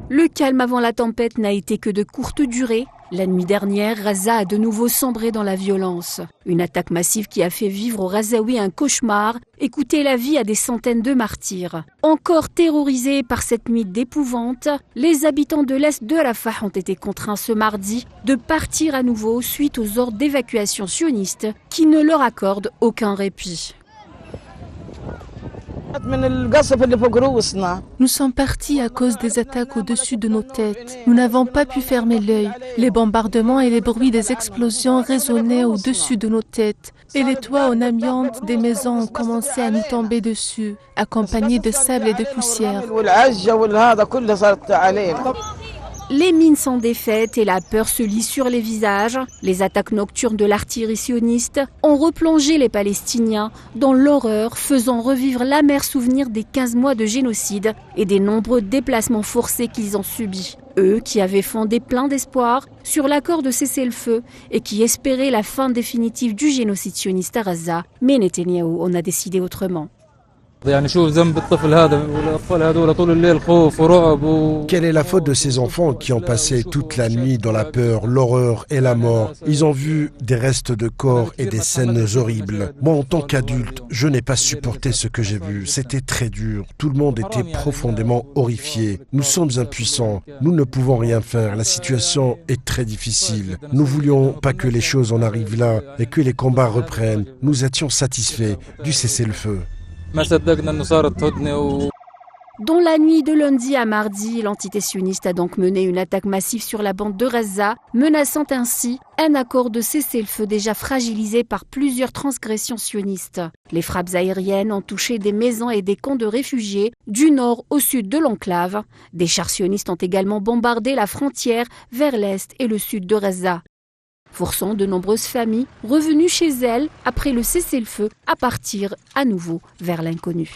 Le calme avant la tempête n'a été que de courte durée. La nuit dernière, Gaza a de nouveau sombré dans la violence. Une attaque massive qui a fait vivre aux Gazaouis un cauchemar et coûté la vie à des centaines de martyrs. Encore terrorisés par cette nuit d'épouvante, les habitants de l'Est de Rafah ont été contraints ce mardi de partir à nouveau suite aux ordres d'évacuation sionistes qui ne leur accordent aucun répit. Nous sommes partis à cause des attaques au-dessus de nos têtes. Nous n'avons pas pu fermer l'œil. Les bombardements et les bruits des explosions résonnaient au-dessus de nos têtes. Et les toits en amiante des maisons ont commencé à nous tomber dessus, accompagnés de sable et de poussière. Les mines sont défaites et la peur se lit sur les visages. Les attaques nocturnes de l'artillerie sioniste ont replongé les Palestiniens dans l'horreur, faisant revivre l'amer souvenir des 15 mois de génocide et des nombreux déplacements forcés qu'ils ont subis. Eux qui avaient fondé plein d'espoir sur l'accord de cessez-le-feu et qui espéraient la fin définitive du génocide sioniste à Gaza. Mais Netanyahou en a décidé autrement. Quelle est la faute de ces enfants qui ont passé toute la nuit dans la peur, l'horreur et la mort? Ils ont vu des restes de corps et des scènes horribles. Moi, en tant qu'adulte, je n'ai pas supporté ce que j'ai vu. C'était très dur. Tout le monde était profondément horrifié. Nous sommes impuissants. Nous ne pouvons rien faire. La situation est très difficile. Nous voulions pas que les choses en arrivent là et que les combats reprennent. Nous étions satisfaits du cessez-le-feu. Dans la nuit de lundi à mardi, l'entité sioniste a donc mené une attaque massive sur la bande de Gaza, menaçant ainsi un accord de cessez-le-feu déjà fragilisé par plusieurs transgressions sionistes. Les frappes aériennes ont touché des maisons et des camps de réfugiés du nord au sud de l'enclave. Des chars sionistes ont également bombardé la frontière vers l'est et le sud de Gaza, forçant de nombreuses familles revenues chez elles après le cessez-le-feu à partir à nouveau vers l'inconnu.